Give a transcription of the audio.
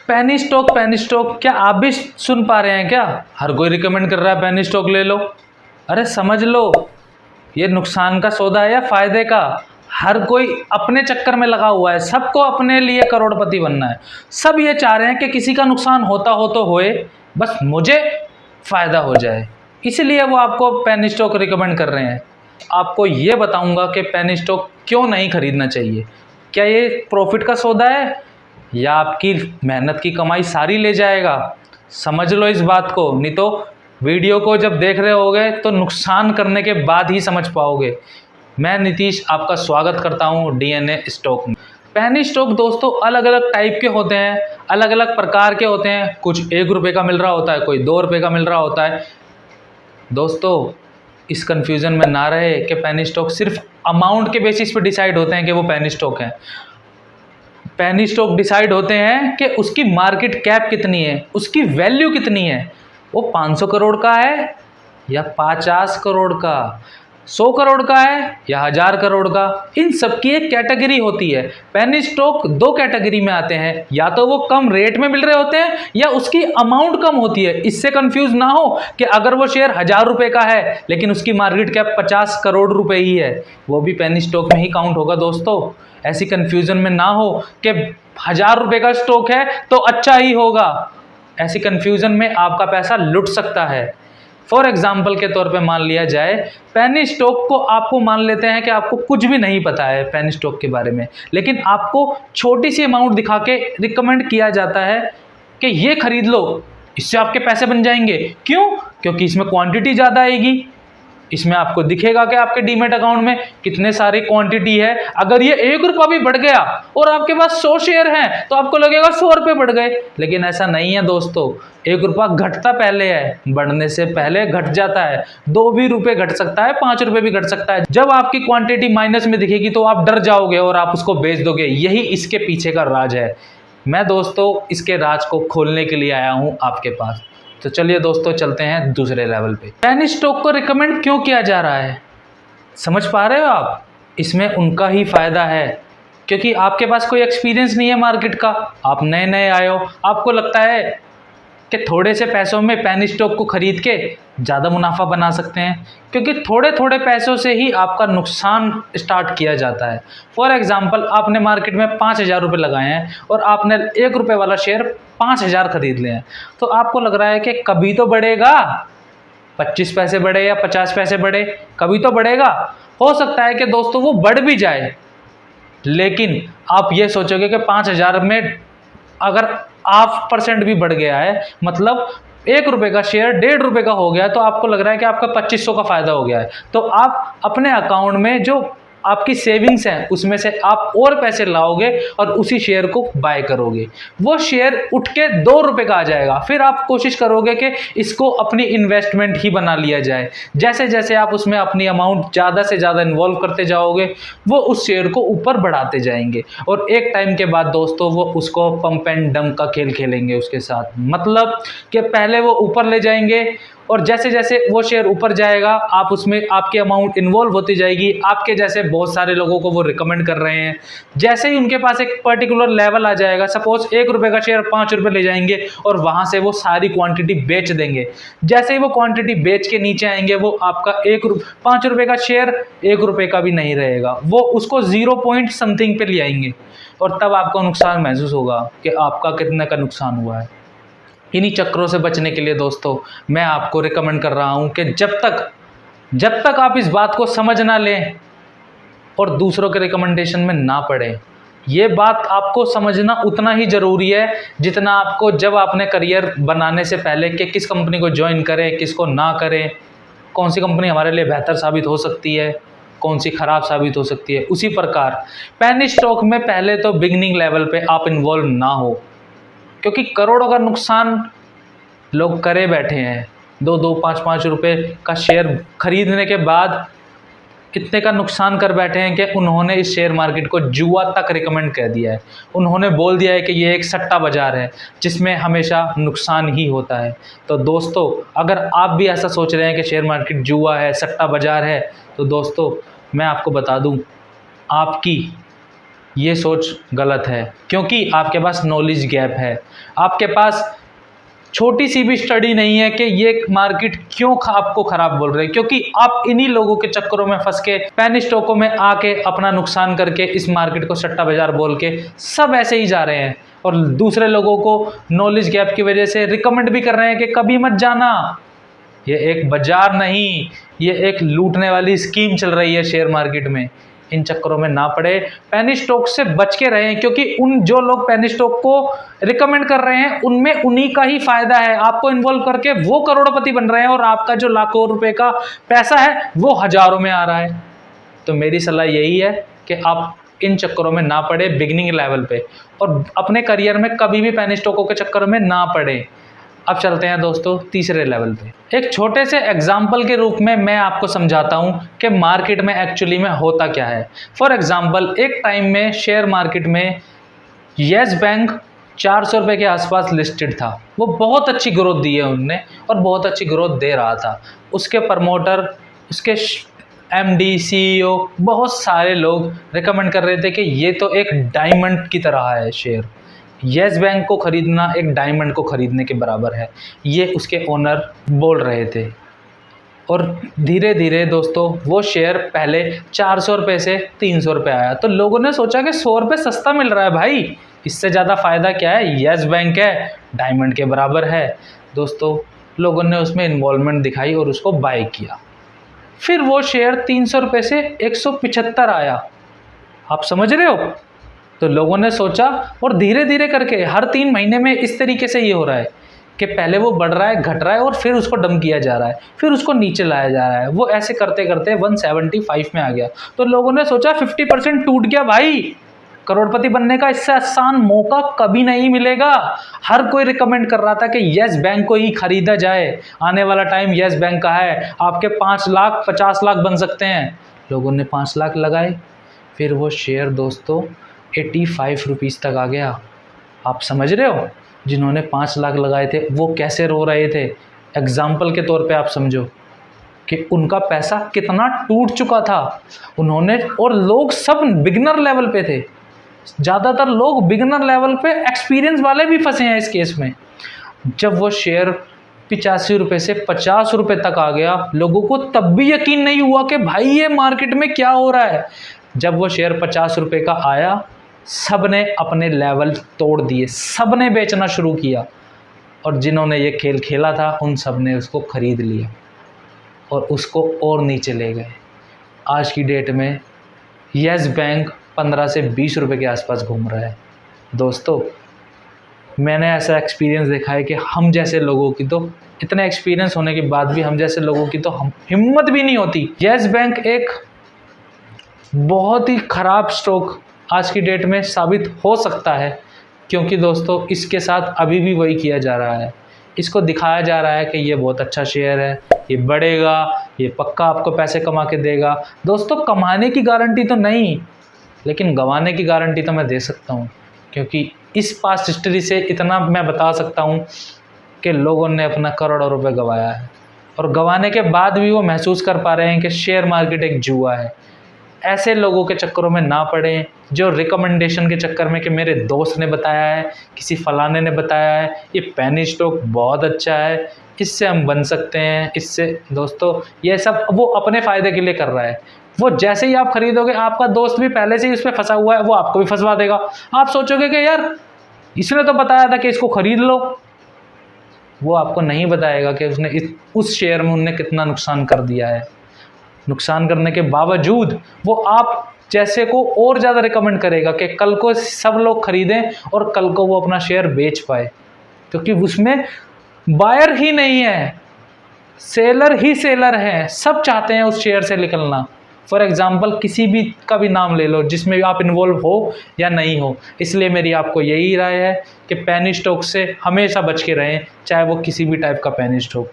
Penny stock क्या आप भी सुन पा रहे हैं क्या? हर कोई रिकमेंड कर रहा है पेनी स्टॉक ले लो। अरे समझ लो, ये नुकसान का सौदा है या फायदे का? हर कोई अपने चक्कर में लगा हुआ है, सबको अपने लिए करोड़पति बनना है। सब ये चाह रहे हैं कि किसी का नुकसान होता हो तो होए, बस मुझे फायदा हो जाए, इसलिए वो आपको पेनी स्टॉक रिकमेंड कर रहे हैं। आपको ये बताऊंगा कि पेनी स्टॉक क्यों नहीं खरीदना चाहिए। क्या ये प्रॉफिट का सौदा है या आपकी मेहनत की कमाई सारी ले जाएगा? समझ लो इस बात को, नहीं तो वीडियो को जब देख रहे होगे तो नुकसान करने के बाद ही समझ पाओगे। मैं नीतीश आपका स्वागत करता हूं डीएनए स्टॉक में। पेनी स्टॉक दोस्तों अलग अलग टाइप के होते हैं, अलग अलग प्रकार के होते हैं। कुछ 1 रुपये का मिल रहा होता है, कोई 2 रुपये का मिल रहा होता है। दोस्तों इस कन्फ्यूज़न में ना रहे कि पेनी स्टॉक सिर्फ अमाउंट के बेसिस पे डिसाइड होते हैं कि वो पेनी स्टॉक हैं। पेनी स्टॉक डिसाइड होते हैं कि उसकी मार्केट कैप कितनी है, उसकी वैल्यू कितनी है। वो 500 करोड़ का है या 50 करोड़ का, 100 करोड़ का है या 1000 करोड़ का, इन सब की एक कैटेगरी होती है। पेनी स्टॉक 2 कैटेगरी में आते हैं, या तो वो कम रेट में मिल रहे होते हैं या उसकी अमाउंट कम होती है। इससे कंफ्यूज ना हो कि अगर वो शेयर 1000 रुपये का है लेकिन उसकी मार्केट कैप 50 करोड़ रुपए ही है, वो भी पेनी स्टॉक में ही काउंट होगा। दोस्तों ऐसी कंफ्यूजन में ना हो कि 1000 रुपये का स्टॉक है तो अच्छा ही होगा। ऐसी कंफ्यूजन में आपका पैसा लुट सकता है। फॉर एग्जाम्पल के तौर पे मान लिया जाए, पेनी स्टॉक को आपको मान लेते हैं कि आपको कुछ भी नहीं पता है पेनी स्टॉक के बारे में, लेकिन आपको छोटी सी अमाउंट दिखा के रिकमेंड किया जाता है कि ये खरीद लो, इससे आपके पैसे बन जाएंगे। क्यों? क्योंकि इसमें क्वांटिटी ज़्यादा आएगी। इसमें आपको दिखेगा कि आपके डीमेट अकाउंट में कितने सारी क्वांटिटी है। अगर ये 1 रुपया भी बढ़ गया और आपके पास 100 शेयर हैं तो आपको लगेगा 100 रुपये बढ़ गए, लेकिन ऐसा नहीं है दोस्तों। 1 रुपया घटता पहले है, बढ़ने से पहले घट जाता है। 2 भी रुपये घट सकता है, 5 रुपये भी घट सकता है। जब आपकी क्वांटिटी माइनस में दिखेगी तो आप डर जाओगे और आप उसको बेच दोगे। यही इसके पीछे का राज है। मैं दोस्तों इसके राज को खोलने के लिए आया हूँ आपके पास। तो चलिए दोस्तों चलते हैं दूसरे लेवल पे। पेनी स्टॉक को रिकमेंड क्यों किया जा रहा है, समझ पा रहे हो आप? इसमें उनका ही फायदा है क्योंकि आपके पास कोई एक्सपीरियंस नहीं है मार्केट का, आप नए नए आए हो। आपको लगता है कि थोड़े से पैसों में पेनी स्टॉक को खरीद के ज़्यादा मुनाफा बना सकते हैं, क्योंकि थोड़े थोड़े पैसों से ही आपका नुकसान स्टार्ट किया जाता है। फॉर एग्जांपल आपने मार्केट में 5000 रुपये लगाए हैं और आपने 1 रुपये वाला शेयर 5000 खरीद लिए हैं, तो आपको लग रहा है कि कभी तो बढ़ेगा, 25 पैसे बढ़े या 50 पैसे बढ़े, कभी तो बढ़ेगा। हो सकता है कि दोस्तों वो बढ़ भी जाए, लेकिन आप ये सोचोगे कि 5000 में अगर 0.5% भी बढ़ गया है, मतलब 1 रुपये का शेयर 1.5 रुपये का हो गया, तो आपको लग रहा है कि आपका 2500 का फायदा हो गया है। तो आप अपने अकाउंट में जो आपकी सेविंग्स हैं उसमें से आप और पैसे लाओगे और उसी शेयर को बाय करोगे। वो शेयर उठ के 2 रुपये का आ जाएगा। फिर आप कोशिश करोगे कि इसको अपनी इन्वेस्टमेंट ही बना लिया जाए। जैसे जैसे आप उसमें अपनी अमाउंट ज़्यादा से ज़्यादा इन्वॉल्व करते जाओगे, वो उस शेयर को ऊपर बढ़ाते जाएंगे और एक टाइम के बाद दोस्तों वो उसको पंप एंड डंप का खेल खेलेंगे उसके साथ। मतलब कि पहले वो ऊपर ले जाएंगे और जैसे जैसे वो शेयर ऊपर जाएगा आप उसमें आपकी अमाउंट इन्वॉल्व होती जाएगी। आपके जैसे बहुत सारे लोगों को वो रिकमेंड कर रहे हैं। जैसे ही उनके पास एक पर्टिकुलर लेवल आ जाएगा, सपोज 1 रुपये का शेयर 5 रुपये ले जाएंगे और वहाँ से वो सारी क्वांटिटी बेच देंगे। जैसे ही वो क्वांटिटी बेच के नीचे आएंगे, वो आपका 5 रुपये का शेयर 1 रुपये का भी नहीं रहेगा, वो उसको 0 पॉइंट समथिंग पे ले आएंगे और तब आपको नुकसान महसूस होगा कि आपका कितने का नुकसान हुआ है। इन्हीं चक्रों से बचने के लिए दोस्तों मैं आपको रिकमेंड कर रहा हूं कि जब तक आप इस बात को समझ ना लें और दूसरों के रिकमेंडेशन में ना पड़े, ये बात आपको समझना उतना ही ज़रूरी है जितना आपको जब आपने करियर बनाने से पहले कि किस कंपनी को ज्वाइन करें, किसको ना करें, कौन सी कंपनी हमारे लिए बेहतर साबित हो सकती है, कौन सी खराब साबित हो सकती है। उसी प्रकार पेनी स्टॉक में पहले तो बिगिनिंग लेवल पे आप इन्वॉल्व ना हो, क्योंकि करोड़ों का नुकसान लोग करे बैठे हैं। 2-2, 5-5 रुपये का शेयर खरीदने के बाद कितने का नुकसान कर बैठे हैं कि उन्होंने इस शेयर मार्केट को जुआ तक रिकमेंड कर दिया है। उन्होंने बोल दिया है कि ये एक सट्टा बाज़ार है जिसमें हमेशा नुकसान ही होता है। तो दोस्तों अगर आप भी ऐसा सोच रहे हैं कि शेयर मार्केट जुआ है, सट्टा बाज़ार है, तो दोस्तों मैं आपको बता दूं, आपकी ये सोच गलत है, क्योंकि आपके पास नॉलेज गैप है। आपके पास छोटी सी भी स्टडी नहीं है कि ये मार्केट क्यों आपको खराब बोल रहे हैं, क्योंकि आप इन्हीं लोगों के चक्करों में फंस के पेनी स्टॉकों में आके अपना नुकसान करके इस मार्केट को सट्टा बाजार बोल के सब ऐसे ही जा रहे हैं, और दूसरे लोगों को नॉलेज गैप की वजह से रिकमेंड भी कर रहे हैं कि कभी मत जाना। ये एक बाजार नहीं, ये एक लूटने वाली स्कीम चल रही है शेयर मार्केट में। इन चक्करों में ना पड़े, पेनी स्टॉक से बच के रहें, क्योंकि उन जो लोग पेनी स्टॉक को रिकमेंड कर रहे हैं उनमें उन्हीं का ही फायदा है। आपको इन्वॉल्व करके वो करोड़पति बन रहे हैं और आपका जो लाखों रुपए का पैसा है वो हजारों में आ रहा है। तो मेरी सलाह यही है कि आप इन चक्करों में ना पड़े बिगिनिंग लेवल पे, और अपने करियर में कभी भी पेनी स्टॉकों के चक्करों में ना पड़े। अब चलते हैं दोस्तों तीसरे लेवल पे। एक छोटे से एग्जाम्पल के रूप में मैं आपको समझाता हूं कि मार्केट में एक्चुअली में होता क्या है। फॉर एग्जाम्पल, एक टाइम में शेयर मार्केट में येस बैंक 400 रुपये के आसपास लिस्टेड था। वो बहुत अच्छी ग्रोथ दी है उनने और बहुत अच्छी ग्रोथ दे रहा था। उसके प्रमोटर, उसके एमडी, सीईओ, बहुत सारे लोग रिकमेंड कर रहे थे कि ये तो एक डायमंड की तरह है शेयर। येस बैंक को खरीदना एक डायमंड को खरीदने के बराबर है, ये उसके ओनर बोल रहे थे। और धीरे धीरे दोस्तों वो शेयर पहले 400 रुपये से 300 रुपये आया, तो लोगों ने सोचा कि 100 रुपये सस्ता मिल रहा है भाई, इससे ज़्यादा फ़ायदा क्या है, येस बैंक है, डायमंड के बराबर है। दोस्तों लोगों ने उसमें इन्वॉल्वमेंट दिखाई और उसको बाय किया। फिर वो शेयर 300 रुपये से 175 आया। आप समझ रहे हो? तो लोगों ने सोचा, और धीरे धीरे करके हर 3 महीने में इस तरीके से ये हो रहा है कि पहले वो बढ़ रहा है, घट रहा है, और फिर उसको डम किया जा रहा है, फिर उसको नीचे लाया जा रहा है। वो ऐसे करते करते 175 में आ गया। तो लोगों ने सोचा 50% टूट गया भाई, करोड़पति बनने का इससे आसान मौका कभी नहीं मिलेगा। हर कोई रिकमेंड कर रहा था कि येस बैंक को ही खरीदा जाए, आने वाला टाइम येस बैंक का है, आपके 5 लाख 50 लाख बन सकते हैं। लोगों ने 5 लाख लगाए, फिर वो शेयर दोस्तों 85 रुपीज़ तक आ गया। आप समझ रहे हो? जिन्होंने 5 लाख लगाए थे वो कैसे रो रहे थे। एग्जाम्पल के तौर पे आप समझो कि उनका पैसा कितना टूट चुका था उन्होंने। और लोग सब बिगिनर लेवल पे थे, ज़्यादातर लोग बिगिनर लेवल पे, एक्सपीरियंस वाले भी फंसे हैं इस केस में। जब वो शेयर 85 रुपये से 50 रुपये तक आ गया, लोगों को तब भी यकीन नहीं हुआ कि भाई ये मार्केट में क्या हो रहा है। जब वो शेयर 50 रुपये का आया, सब ने अपने लेवल तोड़ दिए, सब ने बेचना शुरू किया, और जिन्होंने ये खेल खेला था उन सब ने उसको ख़रीद लिया और उसको और नीचे ले गए। आज की डेट में येस बैंक 15 से 20 रुपये के आसपास घूम रहा है। दोस्तों मैंने ऐसा एक्सपीरियंस देखा है कि हम जैसे लोगों की तो, इतने एक्सपीरियंस होने के बाद भी हम जैसे लोगों की तो हम हिम्मत भी नहीं होती। येस बैंक एक बहुत ही ख़राब स्टॉक आज की डेट में साबित हो सकता है, क्योंकि दोस्तों इसके साथ अभी भी वही किया जा रहा है। इसको दिखाया जा रहा है कि ये बहुत अच्छा शेयर है, ये बढ़ेगा, ये पक्का आपको पैसे कमा के देगा। दोस्तों कमाने की गारंटी तो नहीं, लेकिन गंवाने की गारंटी तो मैं दे सकता हूँ, क्योंकि इस पास्ट हिस्ट्री से इतना मैं बता सकता हूँ कि लोगों ने अपना करोड़ों रुपए गंवाया है, और गंवाने के बाद भी वो महसूस कर पा रहे हैं कि शेयर मार्केट एक जुआ है। ऐसे लोगों के चक्करों में ना पड़ें जो रिकमेंडेशन के चक्कर में कि मेरे दोस्त ने बताया है, किसी फलाने ने बताया है, ये पेनी स्टॉक बहुत अच्छा है, इससे हम बन सकते हैं, इससे। दोस्तों ये सब वो अपने फ़ायदे के लिए कर रहा है। वो जैसे ही आप खरीदोगे, आपका दोस्त भी पहले से ही उस पर फंसा हुआ है, वो आपको भी फंसवा देगा। आप सोचोगे कि यार इसने तो बताया था कि इसको खरीद लो, वो आपको नहीं बताएगा कि उसने उस शेयर में उनने कितना नुकसान कर दिया है। नुकसान करने के बावजूद वो आप जैसे को और ज़्यादा रिकमेंड करेगा कि कल को सब लोग खरीदें और कल को वो अपना शेयर बेच पाए, क्योंकि उसमें बायर ही नहीं है, सेलर ही सेलर है। सब चाहते हैं उस शेयर से निकलना। फॉर एग्जाम्पल किसी भी का भी नाम ले लो जिसमें आप इन्वॉल्व हो या नहीं हो। इसलिए मेरी आपको यही राय है कि पेनी स्टॉक से हमेशा बच के रहें, चाहे वो किसी भी टाइप का पेनी स्टॉक।